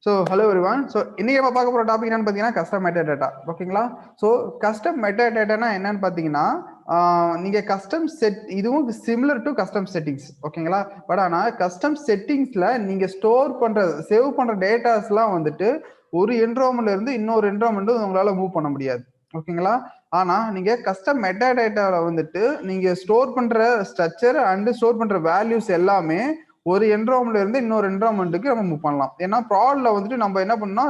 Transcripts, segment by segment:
So hello everyone. So இன்னைக்கு நம்ம பார்க்க போகிற டாபிக் என்னன்னு பார்த்தீங்கன்னா கஸ்டம் மெட்டாடேட்டா. ஓகேங்களா? ஸோ கஸ்டம் மெட்டாடேட்டானா என்னன்னு பார்த்தீங்கன்னா நீங்கள் கஸ்டம் செட், இதுவும் சிமிலர் டு கஸ்டம் செட்டிங்ஸ். ஓகேங்களா? பட் ஆனால் கஸ்டம் செட்டிங்ஸில் நீங்கள் ஸ்டோர் பண்ணுற சேவ் பண்ணுற டேட்டாஸ்லாம் வந்துட்டு ஒரு என்விரான்மெண்ட்ல இருந்து இன்னொரு என்விரான்மெண்ட் உங்களால் மூவ் பண்ண முடியாது. ஓகேங்களா? ஆனால் நீங்கள் கஸ்டம் மெட்டாடேட்டாவில் வந்துட்டு நீங்கள் ஸ்டோர் பண்ணுற ஸ்ட்ரக்சர் அண்டு ஸ்டோர் பண்ணுற வேல்யூஸ் எல்லாமே ஒரு என்விரான்மெண்ட்ல இருந்து இன்னொரு என்விரான்மெண்ட்டுக்கு நம்ம மூவ் பண்ணலாம். ஏன்னா ப்ராட்ல வந்துட்டு நம்ம என்ன பண்ணோம்னா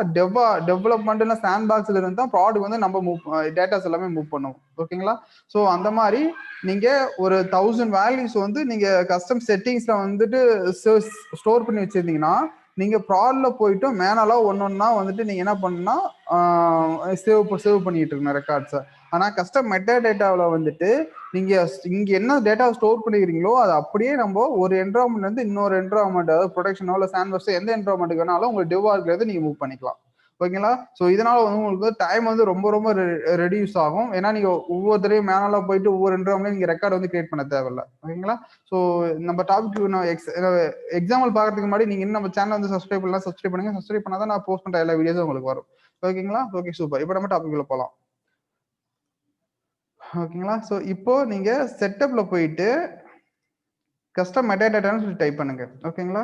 டெவலப்மெண்ட் சாண்ட் பாக்ஸ்ல இருந்து தான் ப்ராட் வந்து நம்ம டேட்டாஸ் எல்லாமே மூவ் பண்ணுவோம். ஓகேங்களா? ஸோ அந்த மாதிரி நீங்க ஒரு 1000 வேல்யூஸ் வந்து நீங்க கஸ்டம் செட்டிங்ஸ்ல வந்துட்டு ஸ்டோர் பண்ணி வச்சிருந்தீங்கன்னா நீங்க ப்ராட்ல போயிட்டு மேனாலா ஒன்னொன்னா வந்துட்டு நீங்க என்ன பண்ணா சேவ் பண்ணிட்டு இருக்கணும் ரெக்கார்ட்ஸை. ஆனா கஸ்டம் மெட்டாடேட்டாவில் வந்துட்டு நீங்க இங்க என்ன டேட்டா ஸ்டோர் பண்ணிக்கிறீங்களோ அது அப்படியே நம்ம ஒரு என்விரான்மெண்ட்ல இருந்து இன்னொரு என்விரான்மெண்ட், அதாவது ப்ரொடக்ஷனோ இல்லை சாண்ட்வர்ஸோ எந்த என்விரான்மெண்ட்டுக்கு வேணாலும் உங்களுக்கு டிவார்க்ல நீங்க மூவ் பண்ணிக்கலாம். ஓகேங்களா? ஸோ இதனால வந்து உங்களுக்கு டைம் வந்து ரொம்ப ரொம்ப ரெடியூஸ் ஆகும். ஏன்னா நீங்க ஒவ்வொருத்தரையும் மேனால போயிட்டு ஒவ்வொரு என்விரான்மெண்ட்ல நீங்க ரெக்கார்ட் வந்து கிரியேட் பண்ண தேவையில்லை. ஓகேங்களா? ஸோ நம்ம டாபிக் எக்ஸாம்பிள் பார்க்கறதுக்கு முன்னாடி நீங்க இன்னும் நம்ம சேனல் வந்து சப்ஸ்கிரைப் பண்ணலாம், சப்ஸ்கிரைப் பண்ணுங்க. சப்ஸ்கிரைப் பண்ணாதான் நான் போஸ்ட் பண்ற எல்லா வீடியோஸும் உங்களுக்கு வரும். ஓகேங்களா? Okay, super. இப்போ நம்ம டாபிக் உள்ள போகலாம். ஓகேங்களா? ஸோ இப்போ நீங்க செட்டப்ல போயிட்டு கஸ்டம் மெட்டாடேட்டான்னு சொல்லி டைப் பண்ணுங்க. ஓகேங்களா?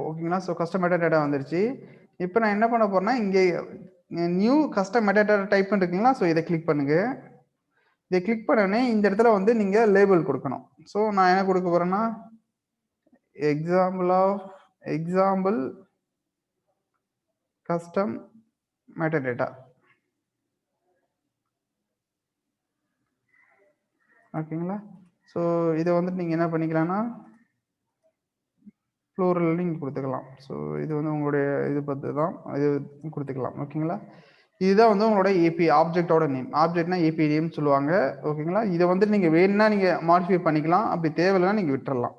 ஓகேங்களா? ஸோ கஸ்டம் மெட்டாடேட்டா வந்துருச்சு. இப்போ நான் என்ன பண்ண போறேன்னா இங்கே நியூ கஸ்டம் மெட்டாடேட்டா டைப் பண்ணிருக்கீங்களா? ஸோ இதை கிளிக் பண்ணுங்க. இதை கிளிக் பண்ணனே இந்த இடத்துல வந்து நீங்க லேபிள் கொடுக்கணும். ஸோ நான் என்ன கொடுக்க போறேன்னா எக்ஸாம்பிள் கஸ்டம் மெட்டாடேட்டா. ஓகேங்களா? ஸோ இதை வந்துட்டு நீங்கள் என்ன பண்ணிக்கலாம்னா ப்ளூரல் நீங்கள் கொடுத்துக்கலாம். ஸோ இது வந்து உங்களுடைய இது பார்த்து தான் இது கொடுத்துக்கலாம். ஓகேங்களா? இதுதான் வந்து உங்களோட ஏபி ஆப்ஜெக்டோட நேம். ஆப்ஜெக்ட்னா ஏபி நேம் சொல்லுவாங்க. ஓகேங்களா? இதை வந்துட்டு நீங்கள் வேணும்னா நீங்கள் மாடிஃபை பண்ணிக்கலாம், அப்படி தேவையில்லைன்னா நீங்கள் விட்டுறலாம்.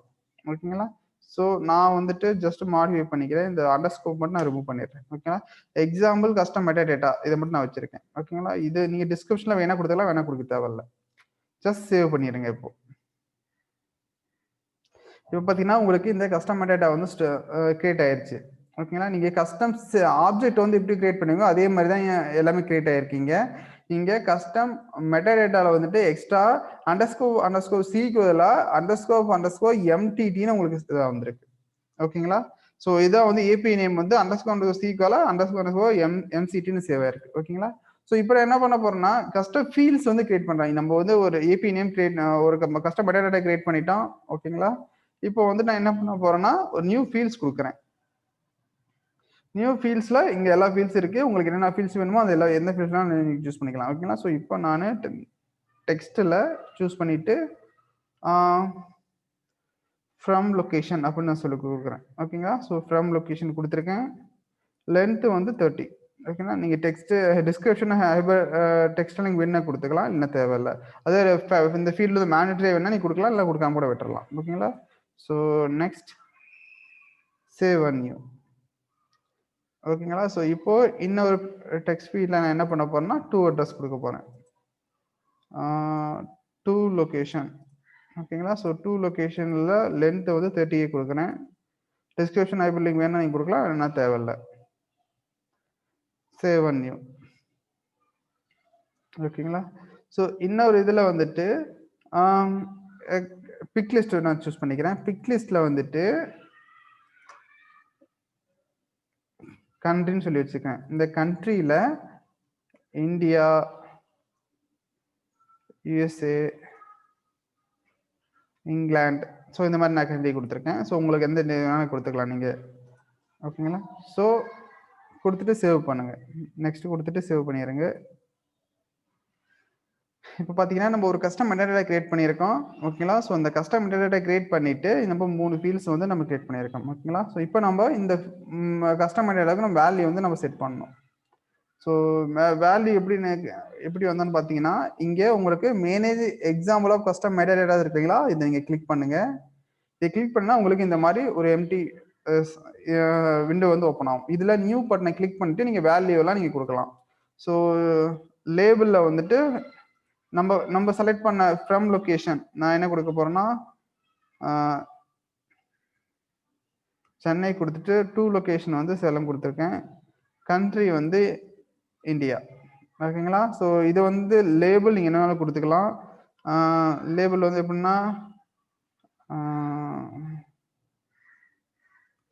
ஓகேங்களா? ஸோ நான் வந்துட்டு ஜஸ்ட் மாடிஃபை பண்ணிக்கிறேன். இந்த அண்டர்ஸ்கோர் மட்டும் நான் ரிமூவ் பண்ணிடுறேன். ஓகேங்களா? எக்ஸாம்பிள் கஸ்டம் மெட்டாடேட்டா இதை மட்டும் நான் வச்சிருக்கேன். ஓகேங்களா? இது நீங்கள் டிஸ்கிரிப்ஷனில் வேணா கொடுத்துக்கலாம், வேணா கொடுக்க தேவையில்லை. ஜஸ்ட் சேவ் பண்ணிடுங்க. இப்போ பார்த்தீங்கன்னா உங்களுக்கு இந்த கஸ்டம் மெட்டாடேட்டா வந்து கிரியேட் ஆயிருச்சு. ஓகேங்களா? நீங்கள் கஸ்டம் ஆப்ஜெக்ட் வந்து எப்படி கிரியேட் பண்ணுவீங்க அதே மாதிரி தான் எல்லாமே கிரியேட் ஆயிருக்கீங்க. இங்கே கஸ்டம் மெட்டாடேட்டாவில் வந்துட்டு எக்ஸ்ட்ரா அண்டர்ஸ்கோர் சிக்கு அண்டர்ஸ்கோர் எம்டிடின்னு உங்களுக்கு வந்திருக்கு. ஓகேங்களா? ஸோ இதான் வந்து ஏபி நேம் வந்து அண்டர்ஸ்கோர் சிக்கால அண்டர்ஸ்கோர் எம்சிடின்னு சேவ் ஆயிருக்கு. ஓகேங்களா? ஸோ இப்போ என்ன பண்ண போறோம்னா கஸ்டம் ஃபீல்ட்ஸ் வந்து கிரியேட் பண்றாங்க. நம்ம வந்து ஒரு ஏபி நேம் ஒரு கஸ்டம் மெட்டாடேட்டா கிரியேட் பண்ணிட்டோம். ஓகேங்களா? இப்போ வந்து நான் என்ன பண்ண போறேன்னா ஒரு நியூ ஃபீல்ட்ஸ் கொடுக்குறேன். நியூ ஃபீல்ட்ஸ்ல இங்க எல்லா ஃபீல்ட்ஸ் இருக்கு. உங்களுக்கு என்னென்ன ஃபீல்ட்ஸ் வேணுமோ அது எல்லாம் எந்த ஃபீல்ட்ஸ்லாம் நீங்க சூஸ் பண்ணிக்கலாம். ஓகேங்களா? ஸோ இப்போ நான் டெக்ஸ்ட்ல சூஸ் பண்ணிட்டு ஃப்ரம் லொகேஷன் அப்படின்னு நான் சொல்லி கொடுக்குறேன். ஓகேங்களா? ஸோ ஃப்ரம் லொகேஷன் கொடுத்துருக்கேன். லென்த் வந்து 30. ஓகேங்களா? நீங்கள் டிஸ்கிரிப்ஷன் டெக்ஸ்ட் நீங்கள் வேணா கொடுத்துக்கலாம், இல்லை தேவையில்லை. அதே இந்த ஃபீல்டு மேனிட்டரி வேணா நீங்கள் கொடுக்கலாம், இல்லை கொடுக்காம கூட விட்டுறலாம். ஓகேங்களா? So next save a new. ஓகேங்களா? ஸோ இப்போ இன்னொரு டெக்ஸ்ட் ஃபீல்டில் நான் என்ன பண்ண போறேன்னா டூ அட்ரஸ் கொடுக்க போறேன். To location. ஓகேங்களா? ஸோ டூ லொகேஷனில் லென்த் வந்து 30 கொடுக்குறேன். டிஸ்கிரிப்ஷன் ஹைப்பர் லிங்க் வேணா நீங்கள் கொடுக்கலாம், என்ன தேவையில்லை. Save a new. ஓகேங்களா? ஸோ இன்னொரு இதில் வந்துட்டு பிக் லிஸ்ட் நான் சூஸ் பண்ணிக்கிறேன். பிக் லிஸ்ட்ல வந்துட்டு கண்ட்ரின்னு சொல்லி வச்சுக்கேன். இந்த கண்ட்ரியில இந்தியா, யுஎஸ்ஏ, இங்கிலாந்து, ஸோ இந்த மாதிரி நான் கண்ட்ரி கொடுத்துருக்கேன். ஸோ உங்களுக்கு எந்த வேணாலும் கொடுத்துக்கலாம் நீங்கள். ஓகேங்களா? ஸோ கொடுத்துட்டு சேவ் பண்ணுங்க. நெக்ஸ்ட் கொடுத்துட்டு சேவ் பண்ணிடுங்க. இப்போ பார்த்தீங்கன்னா நம்ம ஒரு கஸ்டம் மெட்டாடேட்டா கிரியேட் பண்ணியிருக்கோம். ஓகேங்களா? ஸோ அந்த கஸ்டம் மெட்டாடேட்டா கிரியேட் பண்ணிட்டு நம்ம 3 ஃபீல்ட்ஸ் வந்து நம்ம கிரியேட் பண்ணியிருக்கோம். ஓகேங்களா? ஸோ இப்போ நம்ம இந்த கஸ்டம் மெட்டாடேட்டாக்கு நம்ம வேல்யூ வந்து நம்ம செட் பண்ணணும். ஸோ வேல்யூ எப்படி வந்தோன்னு பார்த்தீங்கன்னா இங்கே உங்களுக்கு manage example of custom metadata இருக்குங்களா, இதை நீங்கள் கிளிக் பண்ணுங்க. இதை கிளிக் பண்ணால் உங்களுக்கு இந்த மாதிரி ஒரு எம்டி விண்டோ வந்து ஓப்பன் ஆகும். இதில் நியூ பட்டனை கிளிக் பண்ணிட்டு நீங்கள் வேல்யூ எல்லாம் நீங்கள் கொடுக்கலாம். ஸோ லேபிளில் வந்துட்டு நம்ம செலக்ட் பண்ண ஃப்ரம் லொகேஷன் நான் என்ன கொடுக்க போறேன்னா சென்னை கொடுத்துட்டு டூ லொகேஷன் வந்து சேலம் கொடுத்துருக்கேன். கண்ட்ரி வந்து இந்தியா. ஓகேங்களா? ஸோ இது வந்து லேபிள் நீங்கள் என்ன வேணாலும் கொடுத்துக்கலாம். லேபிள் வந்து எப்படின்னா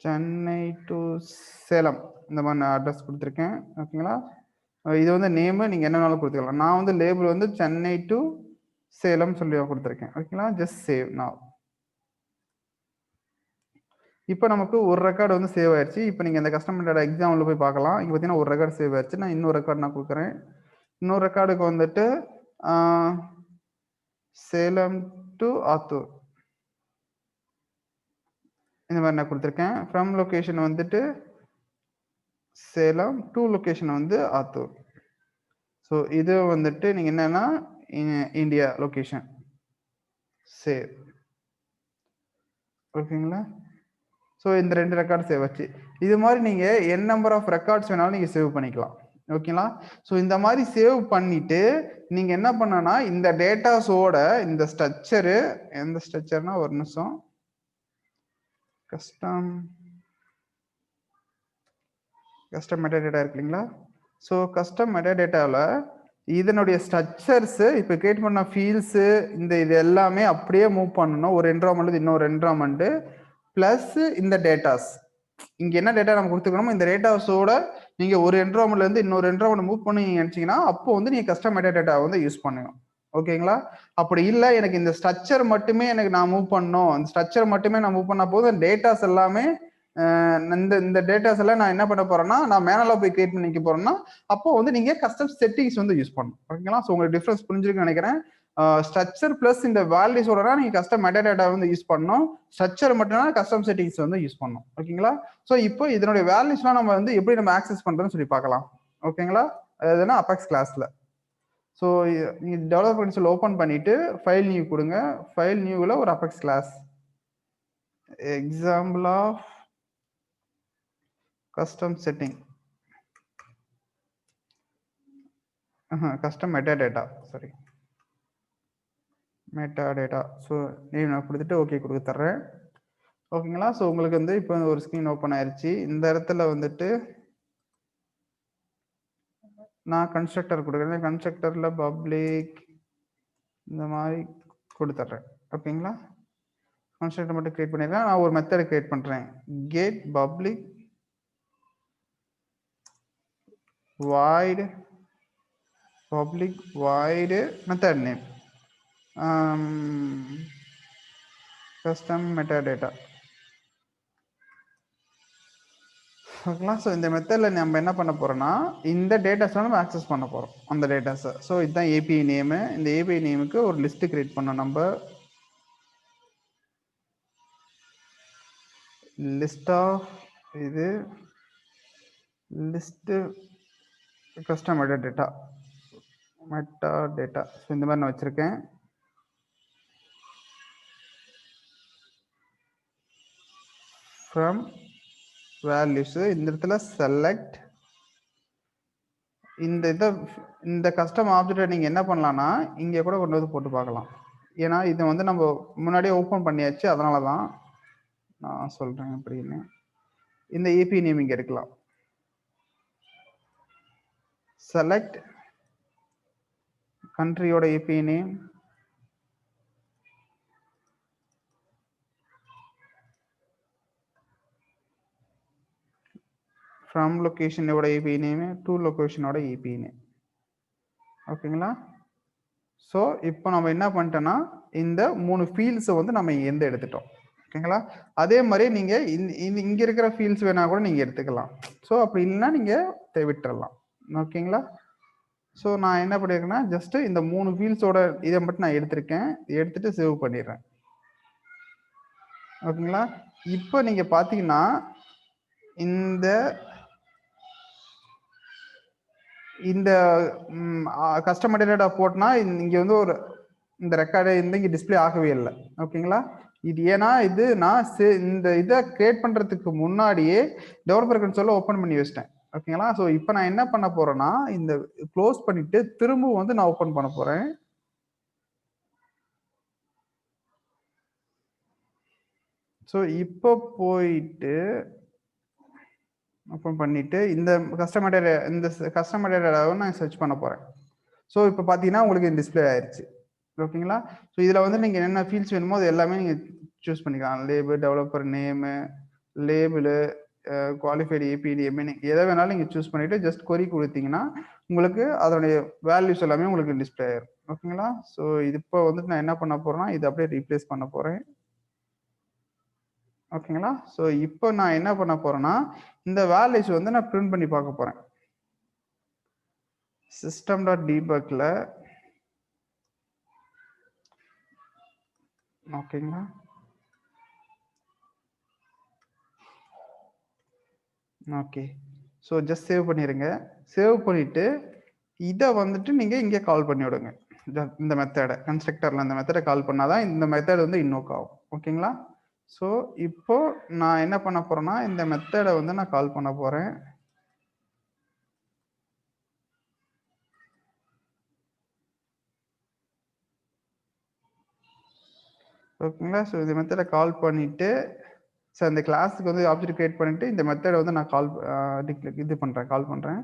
சென்னை டு சேலம் இந்த மாதிரி நான் அட்ரஸ் கொடுத்துருக்கேன். ஓகேங்களா? இது வந்து நேமு நீங்கள் என்ன வேணாலும் கொடுத்துக்கலாம். நான் வந்து லேபிள் வந்து சென்னை டு சேலம் சொல்லி கொடுத்துருக்கேன். ஓகேங்களா? ஜஸ்ட் சேவ் நான். இப்போ நமக்கு ஒரு ரெக்கார்டு வந்து சேவ் ஆயிடுச்சு. இப்போ நீங்கள் இந்த கஸ்டமரோட எக்ஸாம்பிள் போய் பார்க்கலாம். இங்கே பார்த்தீங்கன்னா ஒரு ரெக்கார்டு சேவ் ஆயிடுச்சு. நான் இன்னொரு ரெக்கார்டு நான் கொடுக்குறேன். இன்னொரு ரெக்கார்டுக்கு வந்துட்டு சேலம் டு ஆத்தூர் இந்த மாதிரி நான் கொடுத்துருக்கேன். ஃப்ரம் லொகேஷன் வந்துட்டு சேலம் டூ லொகேஷன் வந்து ஆத்தூர். ஸோ இது வந்துட்டு நீங்கள் என்னன்னா இந்தியா லொகேஷன் சேவ். ஓகேங்களா? ஸோ இந்த 2 ரெக்கார்டு சேவ் ஆச்சு. இது மாதிரி நீங்கள் என் நம்பர் ஆஃப் ரெக்கார்ட்ஸ் வேணாலும் நீங்கள் சேவ் பண்ணிக்கலாம். ஓகேங்களா? ஸோ இந்த மாதிரி சேவ் பண்ணிட்டு நீங்கள் என்ன பண்ணனா இந்த டேட்டாஸோட இந்த ஸ்ட்ரக்சரு எந்த ஸ்ட்ரக்சர்னா ஒரு நிமிஷம் கஸ்டம் மெட்டாடேட்டா இருக்கு இல்லைங்களா? ஸோ கஸ்டம் மெட்டாடேட்டாவில் இதனுடைய ஸ்ட்ரக்சர்ஸு இப்போ கிரியேட் பண்ண ஃபீல்ஸு இது எல்லாமே அப்படியே மூவ் பண்ணணும். ஒரு என்விரான்மெண்ட் இன்னொரு என்விரான்மெண்ட்டு ப்ளஸ் இந்த டேட்டாஸ் இங்கே என்ன டேட்டா நம்ம கொடுத்துக்கணுமோ இந்த டேட்டாஸோட நீங்கள் ஒரு என்விரான்மெண்ட்லேருந்து இன்னொரு என்விரான்மெண்ட் மூவ் பண்ணி நினச்சிங்கன்னா அப்போ வந்து நீங்கள் கஸ்டம் மெட்டாடேட்டா வந்து யூஸ் பண்ணணும். ஓகேங்களா? அப்படி இல்லை எனக்கு இந்த ஸ்ட்ரக்சர் மட்டுமே எனக்கு நான் மூவ் பண்ணணும், இந்த ஸ்ட்ரக்சர் மட்டுமே நான் மூவ் பண்ண போதும் டேட்டாஸ் எல்லாமே இந்த டேட்டாஸ் எல்லாம் நான் என்ன பண்ண போறேன்னா நான் மேனலா போய் கிரியேட் பண்ணிக்க போறேன்னா அப்போ வந்து நீங்க கஸ்டம் செட்டிங்ஸ் வந்து யூஸ் பண்ணணும். ஓகேங்களா? ஸோ உங்களுக்கு டிஃபரன்ஸ் புரிஞ்சிருக்குன்னு நினைக்கிறேன். ஸ்ட்ரக்சர் பிளஸ் இந்த வேல்யூஸோட நீங்க கஸ்டம் மெட்டாடேட்டா வந்து யூஸ் பண்ணணும். ஸ்ட்ரக்சர் மட்டும்னா கஸ்டம் செட்டிங்ஸ் வந்து யூஸ் பண்ணணும். ஓகேங்களா? ஸோ இப்போ இதனுடைய வேல்யூஸ்லாம் நம்ம வந்து எப்படி நம்ம ஆக்சஸ் பண்றோம்னு சொல்லி பார்க்கலாம். ஓகேங்களா? அதுனா அபெக்ஸ் கிளாஸ்ல. ஸோ நீங்க டெவலப்பர் கன்சோல் ஓப்பன் பண்ணிட்டு ஃபைல் நியூ கொடுங்க. ஃபைல் நியூவில் ஒரு apex class example of custom setting custom metadata sorry metadata. So name நான் கொடுத்துட்டு ஓகே கொடுக்க தர்றேன். ஓகேங்களா? ஸோ உங்களுக்கு வந்து இப்போ ஒரு ஸ்க்ரீன் ஓப்பன் ஆயிடுச்சு. இந்த இடத்துல வந்துட்டு நான் கன்ஸ்ட்ரக்டர் கொடுக்குறேன். கன்ஸ்ட்ரக்டர்ல பப்ளிக் இந்த மாதிரி கொடுத்துட்றேன். ஓகேங்களா? கன்ஸ்ட்ரக்டர் மட்டும் கிரியேட் பண்ணிடுறேன். நான் ஒரு மெத்தட் கிரியேட் பண்ணுறேன். Get public void public void method name custom metadata. ஓகேங்களா? ஸோ இந்த மெத்தடில் நம்ம என்ன பண்ண போறோம்னா இந்த டேட்டாஸை நம்ம ஆக்சஸ் பண்ண போறோம் அந்த டேட்டாஸை. ஸோ இதுதான் ஏபிஐ நேமு. இந்த ஏபிஐ நேமுக்கு ஒரு லிஸ்ட் கிரியேட் பண்ணோம். நம்ம லிஸ்ட் ஆஃப் இது லிஸ்ட் கஸ்டம் மெட்டாடேட்டா ஸோ இந்த மாதிரி நான் வச்சிருக்கேன். ஃப்ரம் வேல்யூஸ் இந்த இடத்துல செலக்ட் இந்த கஸ்டம் ஆப்ஜெக்டை நீங்க என்ன பண்ணலாம்னா இங்க கூட கொண்டு வந்து போட்டு பார்க்கலாம். ஏன்னா இது வந்து நம்ம முன்னாடியே ஓப்பன் பண்ணியாச்சு, அதனால தான் நான் சொல்றேன் அப்படின்னு. இந்த ஏபி நேம் இங்க எடுக்கலாம். செலக்ட் கண்ட்ரியோட ஏபி நேம், ஃப்ரம் லொகேஷனோட ஏபி நேம், டு லொகேஷனோட ஏபி நேம். ஓகேங்களா? ஸோ இப்போ நம்ம என்ன பண்ணிட்டோம்னா இந்த 3 ஃபீல்ட்ஸை வந்து நம்ம எந்த எடுத்துட்டோம். ஓகேங்களா? அதே மாதிரி நீங்க இங்க இருக்கிற ஃபீல்ட்ஸ் வேணா கூட நீங்க எடுத்துக்கலாம். ஸோ அப்படி இல்லைன்னா நீங்க விட்டுறலாம். ஓகேங்களா? ஸோ நான் என்ன பண்ணியிருக்கேன்னா ஜஸ்ட் இந்த 3 ஃபீல்ட்ஸோட இதை மட்டும் நான் எடுத்திருக்கேன். எடுத்துட்டு சேவ் பண்ணிடுறேன். ஓகேங்களா? இப்போ நீங்க பாத்தீங்கன்னா இந்த இந்த கஸ்டமர் டேட்டா போட்டனா இங்க வந்து ஒரு இந்த ரெக்கார்டு இங்க டிஸ்பிளே ஆகவே இல்லை. ஓகேங்களா? இது ஏன்னா இது நான் இந்த இதை கிரியேட் பண்றதுக்கு முன்னாடியே டெவலப்பர் கன்சோல்ல ஓப்பன் பண்ணி வச்சிட்டேன். ஓகேங்களா? ஸோ இப்போ நான் என்ன பண்ண போறேன்னா இந்த க்ளோஸ் பண்ணிட்டு திரும்ப வந்து நான் ஓப்பன் பண்ண போறேன். ஸோ இப்போ போயிட்டு ஓப்பன் பண்ணிட்டு இந்த கஸ்டமர் டேட்டாவை நான் சர்ச் பண்ண போறேன். ஸோ இப்போ பார்த்தீங்கன்னா உங்களுக்கு டிஸ்பிளே ஆயிருச்சு. ஓகேங்களா? ஸோ இதில் வந்து நீங்கள் என்னென்ன ஃபீல்ட்ஸ் வேணுமோ அது எல்லாமே நீங்கள் சூஸ் பண்ணிக்கலாம். Label, developer name, label, qualified ABDM எதை வேணாலும் நீங்கள் சூஸ் பண்ணிட்டு ஜஸ்ட் கொரி கொடுத்தீங்கன்னா உங்களுக்கு அதனுடைய வேல்யூஸ் எல்லாமே உங்களுக்கு டிஸ்பிளே ஆயிரும். ஓகேங்களா? ஸோ இது இப்போ வந்துட்டு நான் என்ன பண்ண போறேன்னா இது அப்படியே ரீப்ளேஸ் பண்ண போறேன். ஓகேங்களா? ஸோ இப்போ நான் என்ன பண்ண போறேன்னா இந்த வேல்யூஸ் வந்து நான் பிரிண்ட் பண்ணி பார்க்க போறேன். system.debugல ஓகேங்களா? ஓகே. ஸோ ஜஸ்ட் சேவ் பண்ணிருங்க. சேவ் பண்ணிட்டு இதை வந்துட்டு நீங்க இங்கே கால் பண்ணி விடுங்க. இந்த மெத்தடை கன்ஸ்ட்ரக்டர்ல இந்த மெத்தடை கால் பண்ணாதான் இந்த மெத்தட் வந்து இன்னோக் ஆகும். ஓகேங்களா? ஸோ இப்போ நான் என்ன பண்ண போறேன்னா இந்த மெத்தடை வந்து நான் கால் பண்ண போறேன். ஓகேங்களா? ஸோ இந்த மெத்தடை கால் பண்ணிட்டு ஸோ இந்த கிளாஸுக்கு வந்து ஆப்ஜெக்ட் கிரியேட் பண்ணிட்டு இந்த மெத்தடை வந்து நான் கால் பண்றேன்.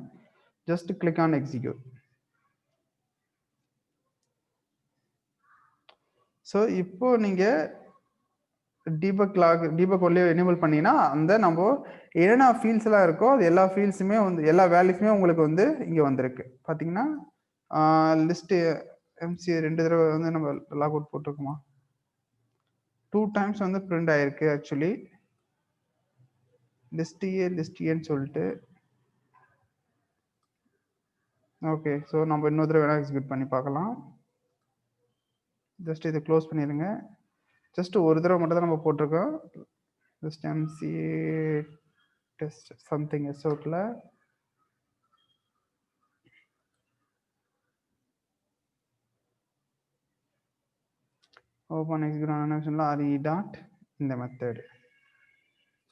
Just click on execute. So இப்போ நீங்க டீபக் உள்ளே எனேபிள் பண்ணீங்கன்னா அந்த நம்ம என்னென்ன ஃபீல்ட்ஸ் எல்லாம் இருக்கோ அது எல்லா ஃபீல்ட்ஸுமே வந்து எல்லா வேல்யூஸுமே உங்களுக்கு வந்து இங்க வந்திருக்கு. பாத்தீங்கன்னா லிஸ்ட் எம்சி 2 தடவை வந்து நம்ம லாக் அவுட் போட்டுருக்குமா 2 டைம்ஸ் வந்து பிரிண்ட் ஆயிருக்கு. ஆக்சுவலி லிஸ்ட் சொல்லிட்டு ஓகே. ஸோ நம்ம இன்னொரு தடவை வேணா எக்ஸிக்யூட் பண்ணி பார்க்கலாம். ஜஸ்ட் இதை க்ளோஸ் பண்ணிடுங்க. ஜஸ்ட் ஒரு தடவை மட்டும் தான் நம்ம போட்டிருக்கோம். ஜஸ்ட் எம்சி டெஸ்ட் சம்திங் எஸ்ஓட்ல open execute animation re dot இந்த method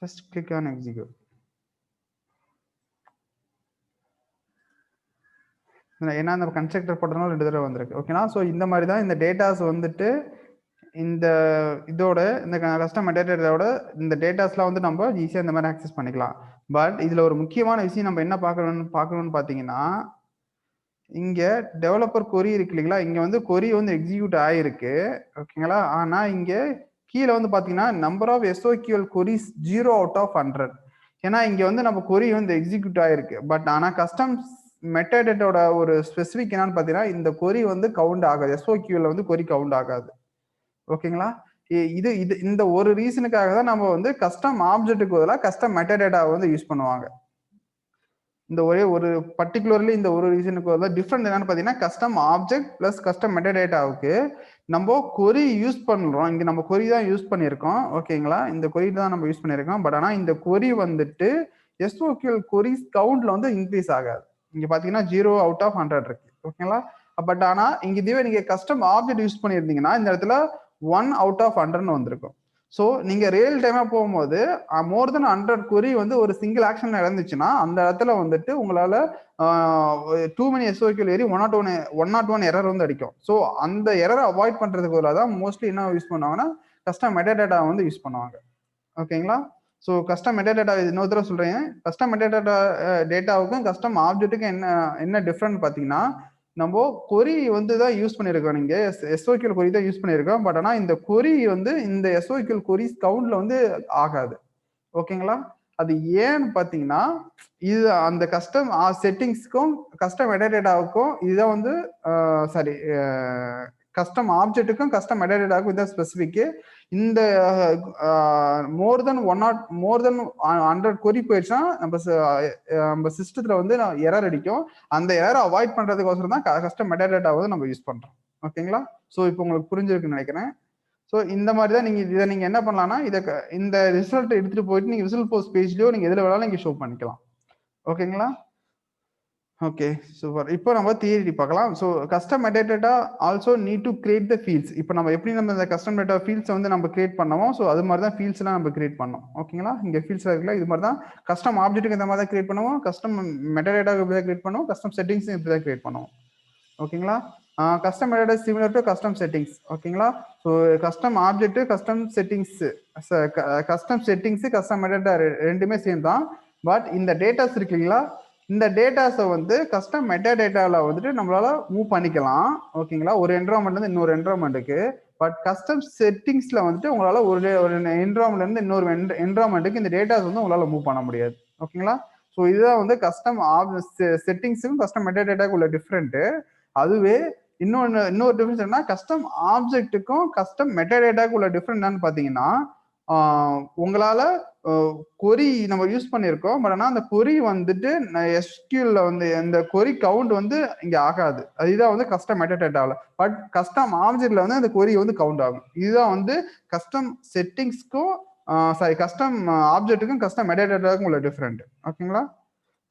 first click on execute. ஏன்னா அந்த கன்ஸ்ட்ரக்டர் போட்டதுனால 2 தடவை வந்திருக்கு. ஓகேனா? ஸோ இந்த மாதிரி தான் இந்த டேட்டாஸ் வந்துட்டு இந்த இதோட இந்த கஸ்டம் மெட்டாடேட்டாவோட இந்த டேட்டாஸ்லாம் வந்து நம்ம ஈஸியாக இந்த மாதிரி ஆக்சஸ் பண்ணிக்கலாம். பட் இதில் ஒரு முக்கியமான விஷயம் நம்ம என்ன பார்க்கணும்னு பார்த்தீங்கன்னா இங்க டெவலப்பர் கொரி இருக்கு இல்லைங்களா? இங்க வந்து கொரி வந்து எக்ஸிக்யூட் ஆயிருக்கு. ஓகேங்களா? ஆனா இங்க கீழே வந்து பாத்தீங்கன்னா நம்பர் ஆஃப் எஸ்ஓக்யூஎல் கொரிஸ் 0 அவுட் ஆஃப் 100. ஏன்னா இங்க வந்து நம்ம கொரி வந்து எக்ஸிக்யூட் ஆயிருக்கு. பட் ஆனா கஸ்டம் மெட்டாடேட்டாவோட ஒரு ஸ்பெசிபிக் என்னன்னு பாத்தீங்கன்னா இந்த கொரி வந்து கவுண்ட் ஆகாது. எஸ்ஓக்யூஎல் வந்து கொரி கவுண்ட் ஆகாது. ஓகேங்களா? இது இந்த ஒரு ரீசனுக்காக தான் நம்ம வந்து கஸ்டம் ஆப்ஜெக்ட்டுக்கு பதிலாக கஸ்டம் மெட்டாடேட்டாவை வந்து யூஸ் பண்ணுவாங்க. இந்த ஒரே ஒரு பர்டிகுலர்லி இந்த ஒரு ரீசனுக்கு வந்து டிஃப்ரெண்ட் என்னன்னு பார்த்தீங்கன்னா கஸ்டம் ஆப்ஜெக்ட் பிளஸ் கஸ்டம் மெட்டாடேட்டாவுக்கு நம்ம கொரி யூஸ் பண்றோம். இங்க நம்ம கொரி தான் யூஸ் பண்ணியிருக்கோம். ஓகேங்களா? இந்த கொரி தான் நம்ம யூஸ் பண்ணியிருக்கோம். பட் ஆனால் இந்த கொரி வந்துட்டு எஸ்ஓக்யூஎல் கொரிஸ் கவுண்ட்ல வந்து இன்க்ரீஸ் ஆகாது. இங்க பாத்தீங்கன்னா 0 அவுட் ஆஃப் 100 இருக்கு. ஓகேங்களா? பட் ஆனா இங்க இதுவே நீங்க கஸ்டம் ஆப்ஜெக்ட் யூஸ் பண்ணியிருந்தீங்கன்னா இந்த இடத்துல 1 அவுட் ஆஃப் 100ன்னு வந்திருக்கும். ஸோ நீங்க ரியல் டைமா போகும்போது மோர் தென் 100 கொரி வந்து ஒரு சிங்கிள் ஆக்ஷன் நடந்துச்சுன்னா அந்த இடத்துல வந்துட்டு உங்களால டூ மெனி எஸ்ஓக்யூஎல் ஏறி 101 எரர் வந்து அடிக்கும். ஸோ அந்த எரரை அவாய்ட் பண்றதுக்கு தான் மோஸ்ட்லி என்ன யூஸ் பண்ணுவாங்கன்னா கஸ்டம் மெட்டாடேட்டா வந்து யூஸ் பண்ணுவாங்க. ஓகேங்களா? ஸோ கஸ்டம் மெட்டாடேட்டா இன்னொரு தடவை சொல்றேன். கஸ்டம் மெட்டாடேட்டா டேட்டாவுக்கும் கஸ்டம் ஆப்ஜெக்ட்டுக்கும் என்ன டிஃப்ரெண்ட் பார்த்தீங்கன்னா நம்ம கொரி வந்து தான் யூஸ் பண்ணியிருக்கோம். நீங்க எஸ்ஓக்யூஎல் கொரி தான் யூஸ் பண்ணியிருக்கோம். பட் ஆனால் இந்த கொரி வந்து இந்த எஸ்ஓக்யூஎல் கொரிஸ் கவுண்ட்ல வந்து ஆகாது. ஓகேங்களா? அது ஏன்னு பார்த்தீங்கன்னா இது அந்த கஸ்டம் செட்டிங்ஸ்க்கும் கஸ்டம் மெட்டாடேட்டாவுக்கும் இதுதான் வந்து சாரி கஸ்டம் ஆப்ஜெக்ட்டுக்கும் கஸ்டம் மெட்டாடேட்டாவுக்கும் இதான் ஸ்பெசிஃபிக். இந்த மோர் தென் 100 கொரி போயிடுச்சுன்னா நம்ம சிஸ்டத்துல வந்து எரர் அடிக்கும். அந்த எரரை அவாய்ட் பண்றதுக்கோசரம் தான் கஸ்டம் மெட்டாடேட்டா வந்து நம்ம யூஸ் பண்றோம். ஓகேங்களா? ஸோ இப்போ உங்களுக்கு புரிஞ்சிருக்குன்னு நினைக்கிறேன். ஸோ இந்த மாதிரி தான் இதை நீங்க என்ன பண்ணலாம்னா இந்த ரிசல்ட் எடுத்துட்டு போயிட்டு நீங்க ரிசல்ட் போஸ்ட் பேஜ்லயோ நீங்க எதுல வேணாலும் நீங்க ஷோ பண்ணிக்கலாம். ஓகேங்களா? Okay super. இப்போ நம்ம தியரி பார்க்கலாம். So custom metadata also need to create the fields. இப்போ நம்ம எப்படி நம்ம இந்த கஸ்டம் டேட்டா ஃபீல்ட்ஸ் வந்து நம்ம கிரியேட் பண்ணோமோ ஸோ அது மாதிரி தான் ஃபீல்ட்ஸ் எல்லாம் நம்ம கிரியேட் பண்ணோம். ஓகேங்களா? இங்க ஃபீல்ட்ஸ் இருக்குல்ல இது மாதிரி தான் கஸ்டம் ஆப்ஜெக்ட்டுக்கு இந்த மாதிரி தான் கிரியேட் பண்ணுவோம். கஸ்டம் மெட்டாடேட்டாக்கு இப்படி தான் கிரியேட் பண்ணுவோம். கஸ்டம் செட்டிங்ஸ் இப்படி தான் கிரியேட் பண்ணுவோம். ஓகேங்களா? Custom metadata similar to custom settings. ஓகேங்களா? So custom object, custom settings, custom settings, custom metadata ரெண்டுமே சேம் தான். பட் இந்த டேட்டாஸ் இருக்கு இல்லைங்களா, இந்த டேட்டாஸை வந்து கஸ்டம் மெட்டாடேட்டாவில் வந்துட்டு நம்மளால மூவ் பண்ணிக்கலாம். ஓகேங்களா? ஒரு என்வரான்மெண்ட் வந்து இன்னொரு என்வரான்மெண்ட்டுக்கு. பட் கஸ்டம் செட்டிங்ஸ்ல வந்துட்டு உங்களால ஒரு என்வரான்மெண்ட்ல இருந்து இன்னொரு என்வரான்மெண்ட்டுக்கு இந்த டேட்டாஸ் வந்து உங்களால மூவ் பண்ண முடியாது. ஓகேங்களா? ஸோ இதுதான் வந்து கஸ்டம் செட்டிங்ஸுக்கும் கஸ்டம் மெட்டாடேட்டாக்கு உள்ள டிஃப்ரெண்ட். அதுவே இன்னொரு டிஃபரன்ஸ் என்ன, கஸ்டம் ஆப்ஜெக்ட்டுக்கும் கஸ்டம் மெட்டாடேட்டாக்கு உள்ள டிஃபரன்ஸ் என்னன்னு பாத்தீங்கன்னா, உங்களால கொரி நம்ம யூஸ் பண்ணியிருக்கோம். பட் ஆனால் அந்த கொரி வந்துட்டு எஸ்கியூல வந்து இந்த கொரி கவுண்ட் வந்து இங்க ஆகாது. இதுதான் வந்து கஸ்டம் மெட்டாடேட்டாவில். பட் கஸ்டம் ஆப்ஜெக்ட்ல வந்து அந்த கொரி வந்து கவுண்ட் ஆகும். இதுதான் வந்து கஸ்டம் செட்டிங்ஸ்க்கும் சாரி கஸ்டம் ஆப்ஜெக்ட்டுக்கும் கஸ்டம் மெட்டாடேட்டாவுக்கும் உள்ள டிஃபரெண்ட். ஓகேங்களா?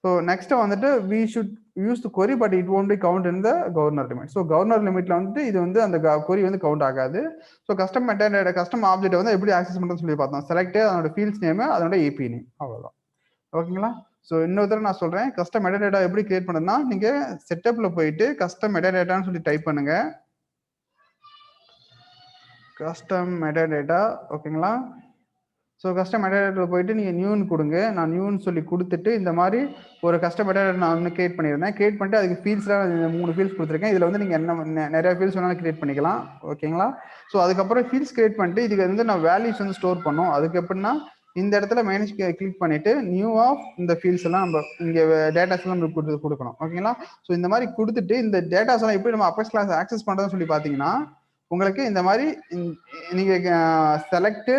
ஸோ நெக்ஸ்ட் வந்துட்டு we should use to query but it won't be count in the governor limit. So governor லிமிட்ல வந்துட்டு இது வந்து அந்த கொரி வந்து கவுண்ட் ஆகாது. So custom method custom object வந்து எப்படி ஆக்சஸ் பண்ணுறதுன்னு சொல்லி பார்த்தோம். செலக்ட் அதோட ஃபீல்ட்ஸ் நேம், அதோட ஏபி நேம், அவ்வளோதான். ஓகேங்களா? ஸோ இன்னொரு தடவை நான் சொல்றேன், கஸ்டம் மெட்டடேட்டா எப்படி கிரியேட் பண்ணுறதுன்னா, நீங்க செட்டப்ல போயிட்டு கஸ்டம் மெட்டடேட்டான்னு சொல்லி டைப் பண்ணுங்க. Custom metadata. ஓகேங்களா? ஸோ கஸ்டம் மெட்டாடேட்டாவில் போயிட்டு நீங்கள் நியூன்னு கொடுங்க. நான் நியூன்னு சொல்லி கொடுத்துட்டு இந்த மாதிரி ஒரு கஸ்டம் மெட்டாடேட்டா நான் வந்து கிரியேட் பண்ணியிருந்தேன். கிரியேட் பண்ணிட்டு அதுக்கு ஃபீல்ட்ஸ்லாம் 3 ஃபீல்ட்ஸ் கொடுத்துருக்கேன். இதில் வந்து நீங்கள் என்ன நிறைய ஃபீல்ட்ஸ் வேணாலும் கிரியேட் பண்ணிக்கலாம். ஓகேங்களா? ஸோ அதுக்கப்புறம் ஃபீல்ட்ஸ் கிரியேட் பண்ணிட்டு இதுக்கு வந்து நான் வேல்யூஸ் வந்து ஸ்டோர் பண்ணோம். அதுக்கு எப்படின்னா இந்த இடத்துல மைனஸ் கிளிக் பண்ணிட்டு நியூ ஆஃப் இந்த ஃபீல்ட்ஸ் எல்லாம் நம்ம இங்கே டேட்டாஸ் எல்லாம் நம்ம கொடுக்கணும். ஓகேங்களா? ஸோ இந்த மாதிரி கொடுத்துட்டு இந்த டேட்டாஸ் எல்லாம் எப்படி நம்ம அப்பர்ஸ் கிளாஸ் ஆக்சஸ் பண்ணுறதுன்னு சொல்லி பார்த்தீங்கன்னா, உங்களுக்கு இந்த மாதிரி நீங்க செலக்ட்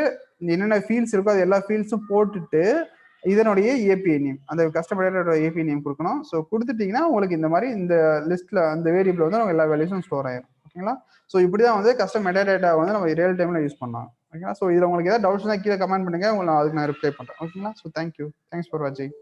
என்னென்ன ஃபீல்ட்ஸ் இருக்கோ அது எல்லா ஃபீல்ட்ஸும் போட்டுட்டு இதனுடைய ஏபிஐ நேம், அந்த கஸ்டமரோட ஏபிஐ நேம் கொடுக்கணும். ஸோ கொடுத்துட்டீங்கன்னா உங்களுக்கு இந்த மாதிரி இந்த லிஸ்ட்ல அந்த வேரியபிள் வந்து எல்லா வேல்யூஸும் ஸ்டோர் ஆயிடும். ஓகேங்களா? ஸோ இப்படிதான் வந்து கஸ்டம் மெட்டாடேட்டா வந்து நம்ம ரியல் டைம்ல யூஸ் பண்ணலாம். ஓகேங்களா? ஸோ இதில் உங்களுக்கு ஏதாவது டவுட்ஸ்னா கீழே கமெண்ட் பண்ணுங்க, உங்களுக்கு அதுக்கு நான் ரிப்ளை பண்றேன். ஓகேங்களா? ஸோ தேங்க்யூ, தேங்க்ஸ் ஃபார் வாட்சிங்.